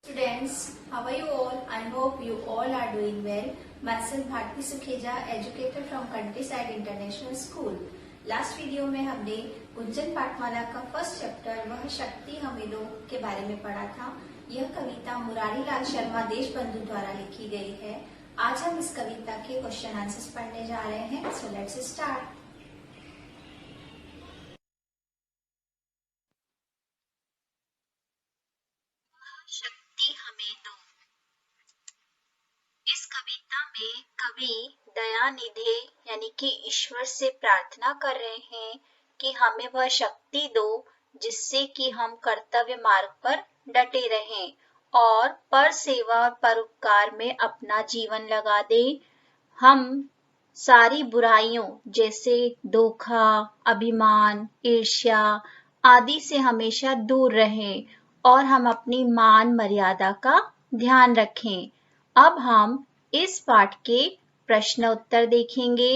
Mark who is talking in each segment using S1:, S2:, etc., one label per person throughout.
S1: Students, how are you all? I hope you all are doing well. Myself Bharti Sukheja, educator from Countryside International School. Last video में हमने गुंजन पाठमाला का first chapter वह शक्ति हमें दो के बारे में पढ़ा था। यह कविता मुरारी लाल शर्मा देशबंधु द्वारा लिखी गई है। आज हम इस कविता के क्वेश्चन आंसर्स पढ़ने जा रहे हैं। So let's start.
S2: शक्ति हमें दो। इस कविता में कवि दयानिधि यानी कि ईश्वर से प्रार्थना कर रहे हैं कि हमें वह शक्ति दो जिससे कि हम कर्तव्य मार्ग पर डटे रहें और पर सेवा और परोपकार में अपना जीवन लगा दें। हम सारी बुराइयों जैसे धोखा, अभिमान, ईर्ष्या आदि से हमेशा दूर रहें और हम अपनी मान मर्यादा का ध्यान रखें। अब हम इस पाठ के प्रश्न उत्तर देखेंगे।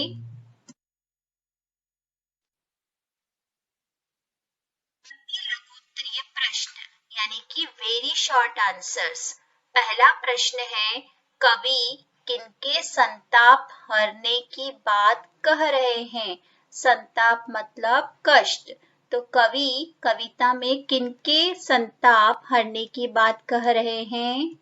S2: लघुत्तरीय प्रश्न यानी कि वेरी शॉर्ट आंसर्स। पहला प्रश्न है, कवि किनके संताप हरने की बात कह रहे हैं? संताप मतलब कष्ट। तो कवि कविता में किनके संताप हरने की बात कह रहे हैं?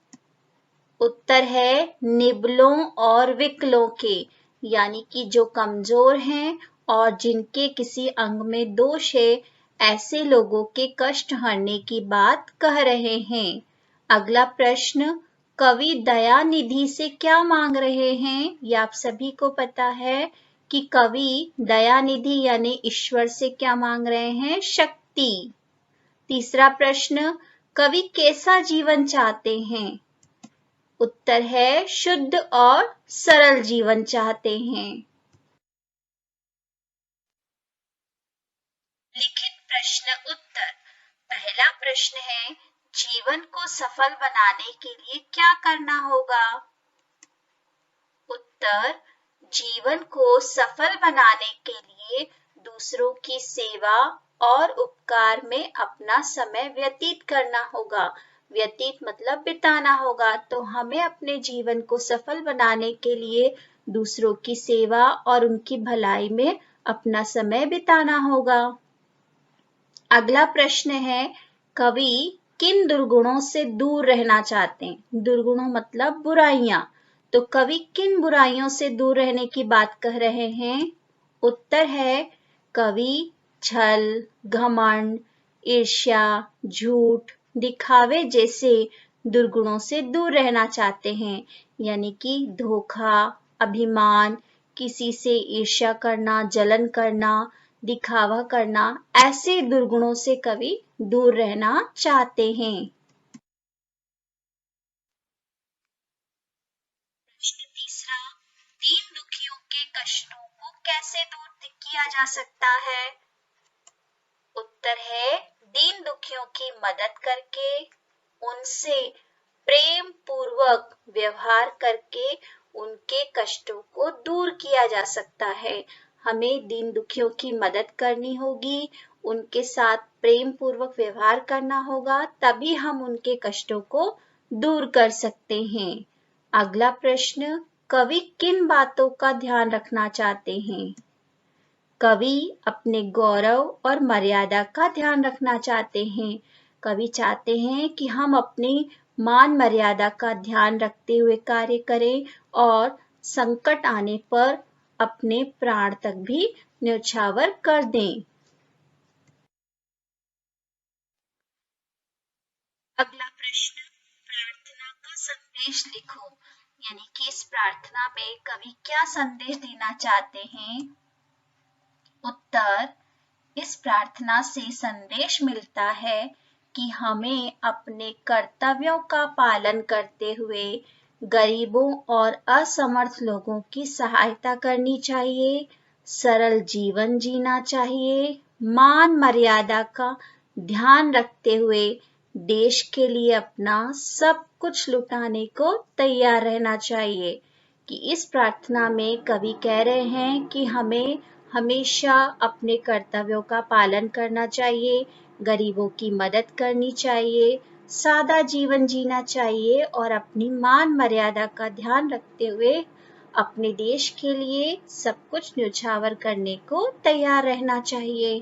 S2: उत्तर है निबलों और विकलों के, यानी कि जो कमजोर हैं और जिनके किसी अंग में दोष है, ऐसे लोगों के कष्ट हरने की बात कह रहे हैं। अगला प्रश्न, कवि दयानिधि से क्या मांग रहे हैं? ये आप सभी को पता है कि कवि दयानिधि यानी ईश्वर से क्या मांग रहे हैं? शक्ति। तीसरा प्रश्न, कवि कैसा जीवन चाहते हैं? उत्तर है शुद्ध और सरल जीवन चाहते हैं। लिखित प्रश्न उत्तर। पहला प्रश्न है, जीवन को सफल बनाने के लिए क्या करना होगा? उत्तर, जीवन को सफल बनाने के लिए दूसरों की सेवा और उपकार में अपना समय व्यतीत करना होगा। व्यतीत मतलब बिताना होगा। तो हमें अपने जीवन को सफल बनाने के लिए दूसरों की सेवा और उनकी भलाई में अपना समय बिताना होगा। अगला प्रश्न है, कवि किन दुर्गुणों से दूर रहना चाहते हैं? दुर्गुणों मतलब बुराइयां। तो कवि किन बुराइयों से दूर रहने की बात कह रहे हैं? उत्तर है कवि छल, घमंड, ईर्ष्या, झूठ, दिखावे जैसे दुर्गुणों से दूर रहना चाहते हैं, यानी कि धोखा, अभिमान, किसी से ईर्ष्या करना, जलन करना, दिखावा करना, ऐसे दुर्गुणों से कवि दूर रहना चाहते हैं। प्रश्न तीसरा, दीन दुखियों के कष्टों को कैसे दूर किया जा सकता है? उत्तर है दीन दुखियों की मदद करके, उनसे प्रेम पूर्वक व्यवहार करके उनके कष्टों को दूर किया जा सकता है। हमें दीन दुखियों की मदद करनी होगी, उनके साथ प्रेम पूर्वक व्यवहार करना होगा, तभी हम उनके कष्टों को दूर कर सकते हैं। अगला प्रश्न, कवि किन बातों का ध्यान रखना चाहते हैं? कवि अपने गौरव और मर्यादा का ध्यान रखना चाहते हैं। कवि चाहते हैं कि हम अपनी मान मर्यादा का ध्यान रखते हुए कार्य करें और संकट आने पर अपने प्राण तक भी न्यौछावर कर दें। अगला प्रश्न, प्रार्थना का संदेश लिखो, यानी कि इस प्रार्थना में कवि क्या संदेश देना चाहते हैं? उत्तर, इस प्रार्थना से संदेश मिलता है कि हमें अपने कर्तव्यों का पालन करते हुए गरीबों और असमर्थ लोगों की सहायता करनी चाहिए, सरल जीवन जीना चाहिए, मान मर्यादा का ध्यान रखते हुए देश के लिए अपना सब कुछ लुटाने को तैयार रहना चाहिए। कि इस प्रार्थना में कवि कह रहे हैं कि हमें हमेशा अपने कर्तव्यों का पालन करना चाहिए, गरीबों की मदद करनी चाहिए, सादा जीवन जीना चाहिए और अपनी मान मर्यादा का ध्यान रखते हुए अपने देश के लिए सब कुछ न्यौछावर करने को तैयार रहना चाहिए।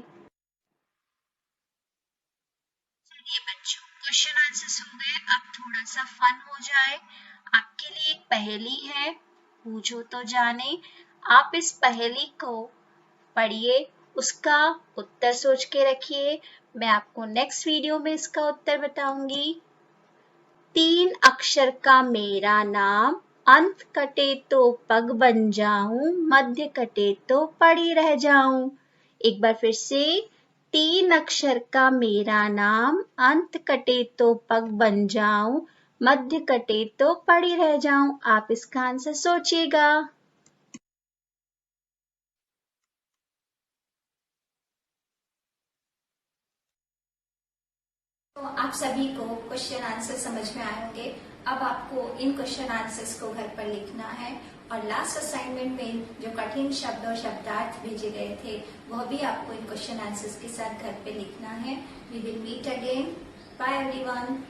S2: चलिए बच्चों, क्वेश्चन आंसर्स हो गए। अब थोड़ा सा फन हो जाए। आपके लिए एक पहेली है, पूछो तो जाने। आप इस पहेली को पढ़िए, उसका उत्तर सोच के रखिए। मैं आपको नेक्स्ट वीडियो में इसका उत्तर बताऊंगी। 3 अक्षर का मेरा नाम, अंत कटे तो पग बन जाऊं, मध्य कटे तो पड़ी रह जाऊं। एक बार फिर से, 3 अक्षर का मेरा नाम, अंत कटे तो पग बन जाऊं, मध्य कटे तो पड़ी रह जाऊं। आप इसका आंसर सोचिएगा।
S1: तो आप सभी को क्वेश्चन आंसर समझ में आए होंगे। अब आपको इन क्वेश्चन आंसर्स को घर पर लिखना है और लास्ट असाइनमेंट में जो कठिन शब्द और शब्दार्थ भेजे गए थे वह भी आपको इन क्वेश्चन आंसर्स के साथ घर पे लिखना है। We will meet again. Bye everyone.